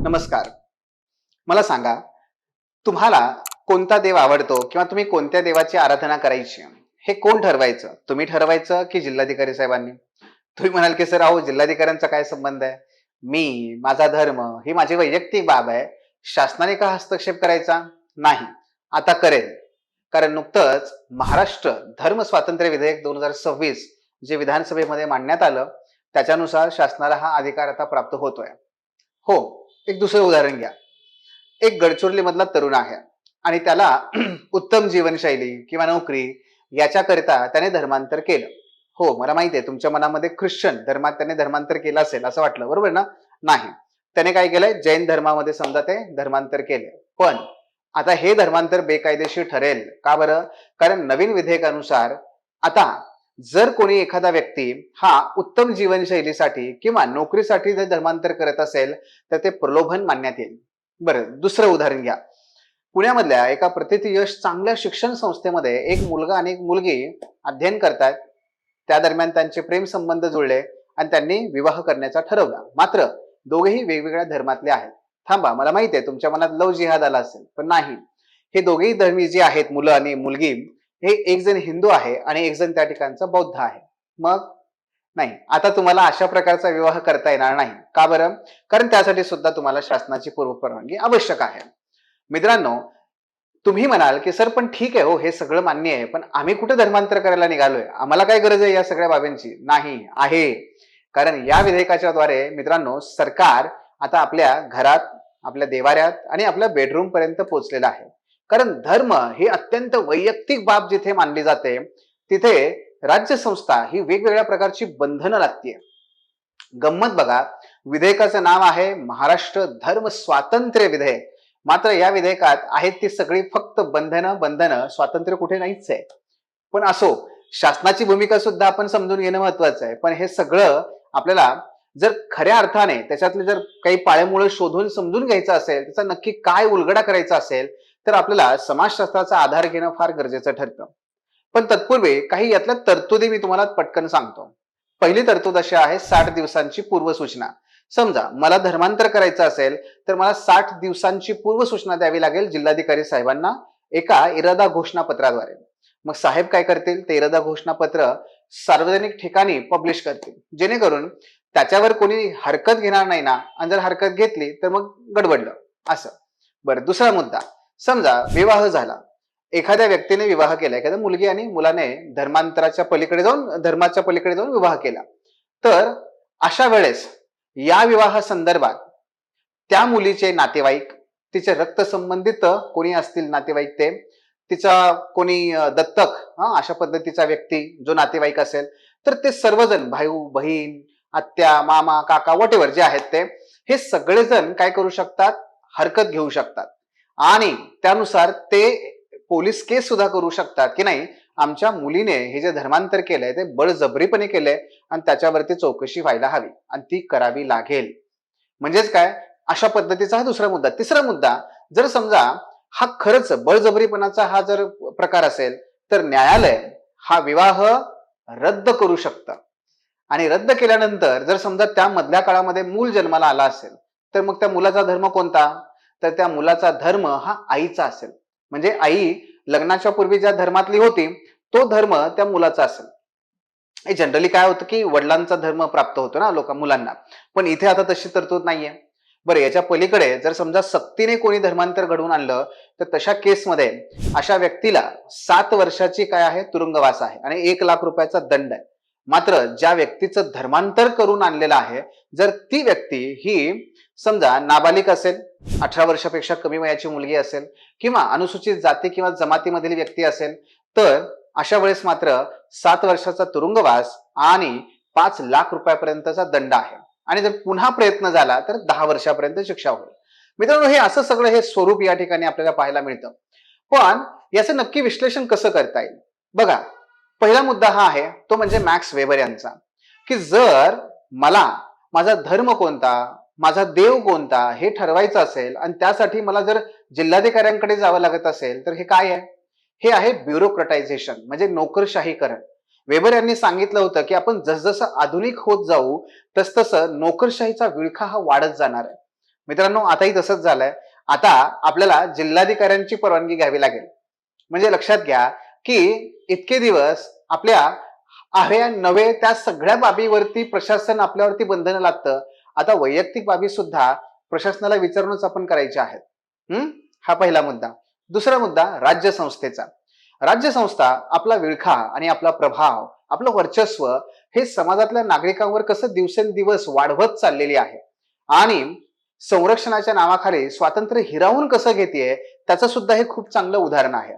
नमस्कार. मला सांगा, तुम्हाला कोणता देव आवडतो किंवा तुम्ही कोणत्या देवाची आराधना करायची? हे कोण ठरवायचं? तुम्ही ठरवायचं की जिल्हाधिकारी साहेबांनी? तुम्ही म्हणाल की सर अहो जिल्हाधिकाऱ्यांचा काय संबंध आहे? माझा धर्म ही माझी वैयक्तिक बाब आहे. शासनाने का हस्तक्षेप करायचा? नाही. आता करेल. कारण नुकतंच महाराष्ट्र धर्म स्वातंत्र्य विधेयक 2026 जे विधानसभेमध्ये मांडण्यात आलं, त्याच्यानुसार शासनाला हा अधिकार आता प्राप्त होतोय. हो, एक दुसरं उदाहरण घ्या. एक गडचिरोली मधला तरुण आहे आणि त्याला उत्तम जीवनशैली किंवा नोकरी याच्याकरिता त्याने धर्मांतर केलं. हो, मला माहिती आहे तुमच्या मनामध्ये ख्रिश्चन धर्मात त्याने धर्मांतर केलं असेल असं वाटलं, बरोबर ना? नाही. त्याने काय केलंय? जैन धर्मामध्ये समजा ते धर्मांतर केले. पण आता हे धर्मांतर बेकायदेशीर ठरेल. का बरं? कारण नवीन विधेयकानुसार आता जर कोणी एखादा व्यक्ती हा उत्तम जीवनशैलीसाठी किंवा नोकरीसाठी जर धर्मांतर करत असेल तर ते प्रलोभन मानण्यात येईल. बरं, दुसरं उदाहरण घ्या. पुण्यामधल्या एका प्रतिथयश चांगल्या शिक्षण संस्थेमध्ये एक मुलगा आणि एक मुलगी अध्ययन करतात. त्या दरम्यान त्यांचे प्रेम संबंध जुळले आणि त्यांनी विवाह करण्याचा ठरवला. मात्र दोघेही वेगवेगळ्या धर्मातले आहेत. थांबा, मला माहिती आहे तुमच्या मनात लव जिहाद आला असेल, पण नाही. हे दोघेही धर्मी जे आहेत, मुलं आणि मुलगी, हे एक जण हिंदू आहे आणि एक जण त्या ठिकाणचा बौद्ध आहे. मग नाही, आता तुम्हाला अशा प्रकारचा विवाह करता येणार नाही. का बरं? कारण त्यासाठी सुद्धा तुम्हाला शासनाची पूर्वपरवानगी आवश्यक आहे. मित्रांनो, तुम्ही म्हणाल की सर पण ठीक आहे हो, हे सगळं मान्य आहे, पण आम्ही कुठे धर्मांतर करायला निघालोय? आम्हाला काय गरज आहे या सगळ्या बाबींची? नाही आहे. कारण या विधेयकाच्या द्वारे मित्रांनो, सरकार आता आपल्या घरात, आपल्या देवाऱ्यात आणि आपल्या बेडरूम पर्यंत पोहोचलेलं आहे. कारण धर्म ही अत्यंत वैयक्तिक बाब जिथे मानली जाते, तिथे राज्य संस्था ही वेगवेगळ्या प्रकारची बंधनं लागते. गंमत बघा, विधेयकाचं नाव आहे महाराष्ट्र धर्म स्वातंत्र्य विधेयक. मात्र या विधेयकात आहेत ती सगळी फक्त बंधनं, स्वातंत्र्य कुठे नाहीच आहे. पण असो, शासनाची भूमिका सुद्धा आपण समजून घेणं महत्वाचं आहे. पण हे सगळं आपल्याला जर खऱ्या अर्थाने त्याच्यातले जर काही पाळेमुळे शोधून समजून घ्यायचं असेल, त्याचा नक्की काय उलगडा करायचा असेल, तर आपल्याला समाजशास्त्राचा आधार घेणं फार गरजेचं ठरतं. पण तत्पूर्वी काही यातल्या तरतुदी मी तुम्हाला पटकन सांगतो. पहिली तरतूद अशी आहे 60 दिवसांची पूर्वसूचना. समजा मला धर्मांतर करायचं असेल तर मला 60 दिवसांची पूर्वसूचना द्यावी लागेल जिल्हाधिकारी साहेबांना एका इरादा घोषणापत्राद्वारे. मग साहेब काय करतील? ते इरादा घोषणापत्र सार्वजनिक ठिकाणी पब्लिश करतील, जेणेकरून त्याच्यावर कोणी हरकत घेणार नाही ना. आणि जर हरकत घेतली तर मग गडबडलं असं. बरं, दुसरा मुद्दा. समजा विवाह झाला, एखाद्या व्यक्तीने विवाह केला, एखाद्या मुलगी आणि मुलाने धर्माच्या पलीकडे जाऊन विवाह केला, तर अशा वेळेस या विवाह संदर्भात त्या मुलीचे नातेवाईक, तिचे रक्तसंबंधित कोणी असतील नातेवाईक, ते तिचा कोणी दत्तक अशा पद्धतीचा व्यक्ती जो नातेवाईक असेल, तर ते सर्वजण भाऊ बहीण आत्या मामा काका वॉटेवर जे आहेत ते, हे सगळेजण काय करू शकतात? हरकत घेऊ शकतात. आणि त्यानुसार ते पोलीस केस सुद्धा करू शकतात की नाही, आमच्या मुलीने हे जे धर्मांतर केलंय ते बळजबरीपणे केलंय आणि त्याच्यावरती चौकशी व्हायला हवी आणि ती करावी लागेल. म्हणजेच काय? अशा पद्धतीचा हा दुसरा मुद्दा. तिसरा मुद्दा, जर समजा हा खरंच बळजबरीपणाचा हा जर प्रकार असेल तर न्यायालय हा विवाह रद्द करू शकतं. आणि रद्द केल्यानंतर जर समजा त्या मधल्या काळामध्ये मूल जन्माला आला असेल तर मग त्या मुलाचा धर्म कोणता? तर त्या मुलाचा धर्म हा आईचा असेल. म्हणजे आई लग्नाच्या पूर्वी ज्या धर्मातली होती तो धर्म त्या मुलाचा असेल. हे जनरली काय होतं की वडिलांचा धर्म प्राप्त होतो ना मुलांना, पण इथे आता तशी तरतूद नाहीये. बरं, याच्या पलीकडे जर समजा सक्तीने कोणी धर्मांतर घडवून आणलं तर तशा केसमध्ये अशा व्यक्तीला 7 वर्षाची काय आहे? तुरुंगवास आहे आणि 1 लाख रुपयाचा दंड आहे. मात्र ज्या व्यक्तीचं धर्मांतर करून आणलेलं आहे, जर ती व्यक्ती ही समजा नाबालिक असेल, 18 वर्षापेक्षा कमी वयाची मुलगी असेल किंवा अनुसूचित जाती किंवा जमातीमधील व्यक्ती असेल, तर अशा वेळेस मात्र 7 वर्षाचा तुरुंगवास आणि 5 लाख रुपयापर्यंतचा दंड आहे. आणि जर पुन्हा प्रयत्न झाला तर 10 वर्षापर्यंत शिक्षा होईल. मित्रांनो, हे असं सगळं हे स्वरूप या ठिकाणी आपल्याला पाहायला मिळतं. पण याचं नक्की विश्लेषण कसं करता येईल? बघा, पहिला मुद्दा हा आहे तो म्हणजे मॅक्स वेबर यांचा, की जर मला माझा धर्म कोणता, माझा देव कोणता हे ठरवायचं असेल आणि त्यासाठी मला जर जिल्हाधिकाऱ्यांकडे जावं लागत असेल तर हे काय आहे? हे आहे ब्युरोक्रटायझेशन, म्हणजे नोकरशाहीकरण. वेबर यांनी सांगितलं होतं की आपण जसजसं आधुनिक होत जाऊ तसतसं नोकरशाहीचा विळखा हा वाढत जाणार आहे. मित्रांनो, आताही तसंच झालंय. आता आपल्याला जिल्हाधिकाऱ्यांची परवानगी घ्यावी लागेल. म्हणजे लक्षात घ्या की इतके दिवस आपल्या आहे नव्हे त्या सगळ्या बाबीवरती प्रशासन आपल्यावरती बंधनं लादतं. आता वैयक्तिक बाबी सुद्धा प्रशासनाला विचारूनच आपण करायच्या आहेत. हा पहिला मुद्दा. दुसरा मुद्दा राज्य संस्थेचा. राज्य संस्था आपला विळखा आणि आपला प्रभाव, आपलं वर्चस्व हे समाजातल्या नागरिकांवर कसं दिवसेंदिवस वाढवत चाललेली आहे आणि संरक्षणाच्या नावाखाली स्वातंत्र्य हिरावून कसं घेतेय त्याचं सुद्धा हे खूप चांगलं उदाहरण आहे.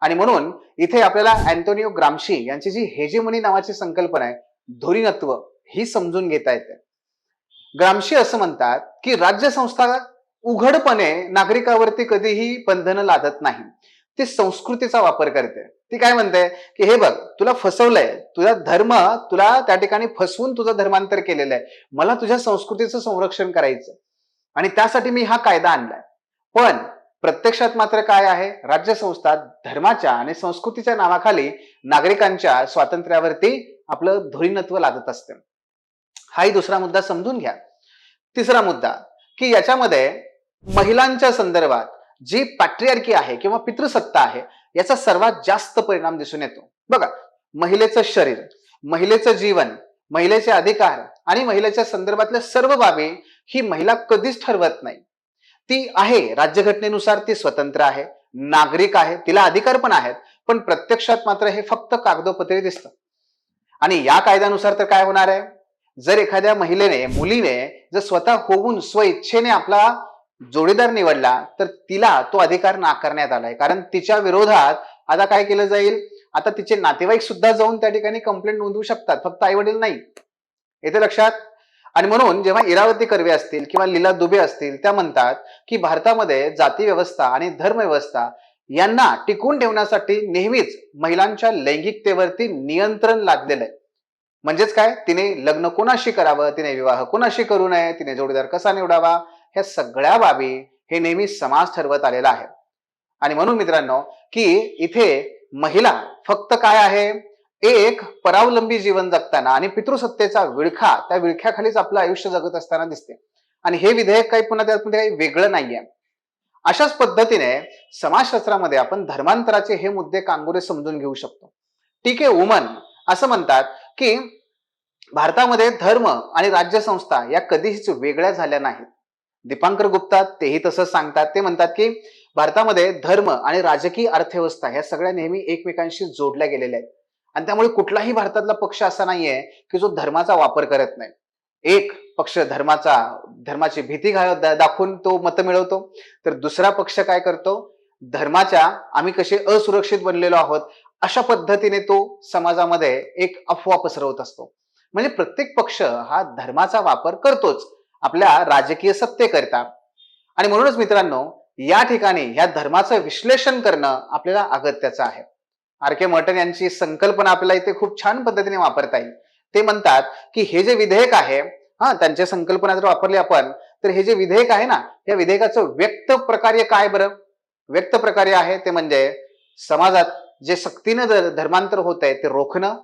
आणि म्हणून इथे आपल्याला अँटोनिओ ग्रामशी यांची जी हेजेमनी नावाची संकल्पना आहे, धोरीणत्व, ही समजून घेता येते. ग्रामशी असं म्हणतात की राज्य संस्था उघडपणे नागरिकावरती कधीही बंधनं लादत नाही, ती संस्कृतीचा वापर करते. ती काय म्हणते की हे बघ, तुला फसवलंय, तुझा धर्म तुला त्या ठिकाणी फसवून तुझं धर्मांतर केलेलं आहे, मला तुझ्या संस्कृतीचं संरक्षण करायचं आणि त्यासाठी मी हा कायदा आणलाय. पण प्रत्यक्षात मात्र काय आहे, राज्य संस्था धर्माच्या आणि संस्कृतीच्या नावाखाली नागरिकांच्या स्वातंत्र्यावरती आपलं धोरणत्व लादत असते. हाही दुसरा मुद्दा समजून घ्या. तिसरा मुद्दा की याच्यामध्ये महिलांच्या संदर्भात जी पॅट्रियार्की आहे किंवा पितृसत्ता आहे याचा सर्वात जास्त परिणाम दिसून येतो. बघा, महिलेचं शरीर, महिलेचं जीवन, महिलेचे अधिकार आणि महिलेच्या संदर्भातल्या सर्व बाबी ही महिला कधीच ठरवत नाही. ती आहे राज्यघटनेनुसार ती स्वतंत्र आहे, नागरिक आहे, तिला अधिकार पण आहेत, पण प्रत्यक्षात मात्र हे फक्त कागदोपत्री दिसतं. आणि या कायद्यानुसार तर काय होणार आहे, जर एखाद्या महिलेने, मुलीने जर स्वतः होऊन स्वइच्छेने आपला जोडीदार निवडला तर तिला तो अधिकार नाकारण्यात आलाय. कारण तिच्या विरोधात आता काय केलं जाईल, आता तिचे नातेवाईक सुद्धा जाऊन त्या ठिकाणी कंप्लेंट नोंदवू शकतात, फक्त आई वडील नाही. येते लक्षात. आणि म्हणून जेव्हा इरावती कर्वे असतील किंवा लीला दुबे असतील, त्या म्हणतात की भारतामध्ये जाती व्यवस्था आणि धर्म व्यवस्था यांना टिकून ठेवण्यासाठी नेहमीच महिलांच्या लैंगिकतेवरती नियंत्रण लादलेलं आहे. म्हणजेच काय, तिने लग्न कोणाशी करावं, तिने विवाह कोणाशी करू नये, तिने जोडीदार कसा निवडावा, ह्या सगळ्या बाबी हे नेहमी समाज ठरवत आलेला आहे. आणि म्हणून मित्रांनो की इथे महिला फक्त काय आहे, एक परावलंबी जीवन जगताना आणि पितृसत्तेचा विळखा, त्या विळख्याखालीच आपलं आयुष्य जगत असताना दिसते. आणि हे विधेयक काही पुन्हा त्यामध्ये काही वेगळं नाहीये. अशाच पद्धतीने समाजशास्त्रामध्ये आपण धर्मांतराचे हे मुद्दे कांगोरे समजून घेऊ शकतो. ठीक आहे, वुमन असं म्हणतात की भारतामध्ये धर्म आणि राज्यसंस्था या कधीच वेगळ्या झाल्या नाहीत. दीपांकर गुप्ता तेही तसंच सांगतात. ते म्हणतात की भारतामध्ये धर्म आणि राजकीय अर्थव्यवस्था ह्या सगळ्या नेहमी एकमेकांशी जोडल्या गेलेल्या आहेत आणि त्यामुळे कुठलाही भारतातला पक्ष असा नाहीये की जो धर्माचा वापर करत नाही. एक पक्ष धर्माची भीती दाखवून तो मत मिळवतो, तर दुसरा पक्ष काय करतो, धर्माच्या आम्ही कसे असुरक्षित बनलेलो आहोत अशा पद्धतीने तो समाजामध्ये एक अफवा पसरवत असतो. म्हणजे प्रत्येक पक्ष हा धर्माचा वापर करतोच आपल्या राजकीय सत्तेकरिता. आणि म्हणूनच मित्रांनो, या ठिकाणी या धर्माचं विश्लेषण करणं आपल्याला अगत्याचं आहे. आर के मर्टन यांची संकल्पना आपल्याला इथे खूप छान पद्धतीने वापरता येईल. ते म्हणतात की हे जे विधेयक आहे, त्यांच्या संकल्पना जर वापरली आपण, तर हे जे विधेयक आहे ना, या विधेयकाचं व्यक्त प्रकार्य काय बरं, व्यक्त प्रकार्य आहे ते म्हणजे समाजात जे सक्तीनं धर्मांतर होत आहे ते रोखणं,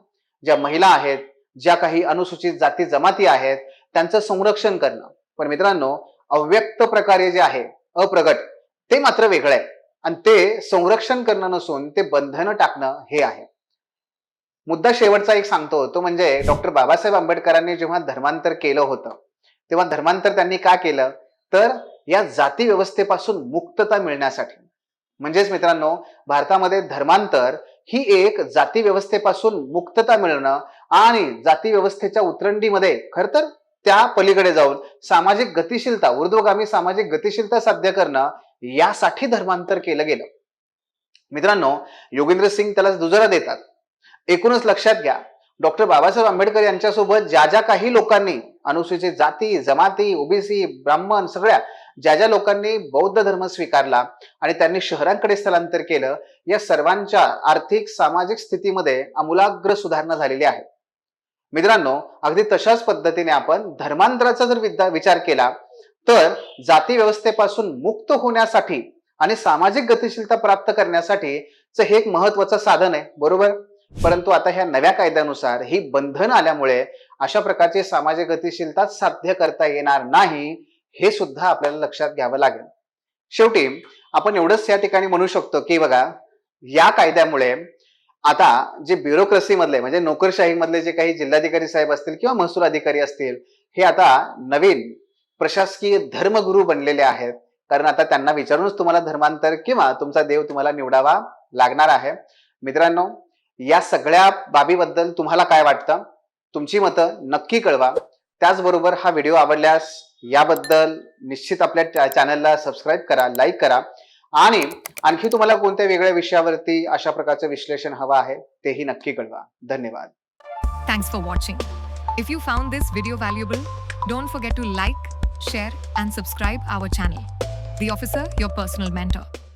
ज्या महिला आहेत, ज्या काही अनुसूचित जाती जमाती आहेत त्यांचं संरक्षण करणं. पण मित्रांनो, अव्यक्त प्रकारे जे आहे, अप्रगट, ते मात्र वेगळं आहे आणि ते संरक्षण करणं नसून ते बंधनं टाकणं हे आहे. मुद्दा शेवटचा एक सांगतो, तो म्हणजे डॉक्टर बाबासाहेब आंबेडकरांनी जेव्हा धर्मांतर केलं होतं तेव्हा धर्मांतर त्यांनी का केलं, तर या जाती व्यवस्थेपासून मुक्तता मिळण्यासाठी. म्हणजेच मित्रांनो, भारतामध्ये धर्मांतर ही एक जाती व्यवस्थेपासून मुक्तता मिळणं आणि जाती व्यवस्थेच्या उतरंडीमध्ये खर तर त्या पलीकडे जाऊन सामाजिक गतिशीलता, ऊर्ध्वगामी सामाजिक गतिशीलता साध्य करणं, यासाठी धर्मांतर केलं गेलं. मित्रांनो, योगेंद्र सिंग त्याला दुजोरा देतात. एकूणच लक्षात घ्या, डॉक्टर बाबासाहेब आंबेडकर यांच्यासोबत ज्या ज्या काही लोकांनी, अनुसूचित जाती जमाती, ओबीसी, ब्राह्मण, सगळ्या ज्या लोकांनी बौद्ध धर्म स्वीकारला आणि त्यांनी शहरांकडे स्थलांतर केलं, या सर्वांच्या आर्थिक सामाजिक स्थितीमध्ये आमूलाग्र सुधारणा झालेली आहे. मित्रांनो, अगदी तशाच पद्धतीने आपण धर्मांतराचा जर विचार केला तर जाती व्यवस्थेपासून मुक्त होण्यासाठी आणि सामाजिक गतिशीलता प्राप्त करण्यासाठी हे एक महत्वाचं साधन आहे, बरोबर. परंतु आता ह्या नव्या कायद्यानुसार ही बंधन आल्यामुळे अशा प्रकारची सामाजिक गतिशीलता साध्य करता येणार नाही, हे सुद्धा आपल्याला लक्षात घ्यावं लागेल. शेवटी आपण एवढंच या ठिकाणी म्हणू शकतो की बघा, या कायद्यामुळे आता जे ब्युरोक्रेसी मधले म्हणजे नोकरशाही मधले जे काही जिल्हाधिकारी साहेब असतील किंवा महसूल अधिकारी असतील, हे आता नवीन प्रशासकीय धर्मगुरू बनलेले आहेत. कारण आता त्यांना विचारूनच तुम्हाला धर्मांतर किंवा तुमचा देव तुम्हाला निवडावा लागणार आहे. मित्रांनो, या सगळ्या बाबीबद्दल तुम्हाला काय वाटतं? तुमची मतं नक्की कळवा. त्याचबरोबर हा व्हिडिओ आवडल्यास याबद्दल निश्चित आपल्या चॅनलला सबस्क्राईब करा, लाईक करा आणि आणखी तुम्हाला कोणत्या वेगळ्या विषयावरती अशा प्रकारचं विश्लेषण हवं आहे तेही नक्की कळवा. धन्यवाद. Thanks for watching. If you found this video valuable, don't forget to like, share and subscribe our channel. The Officer, your personal mentor.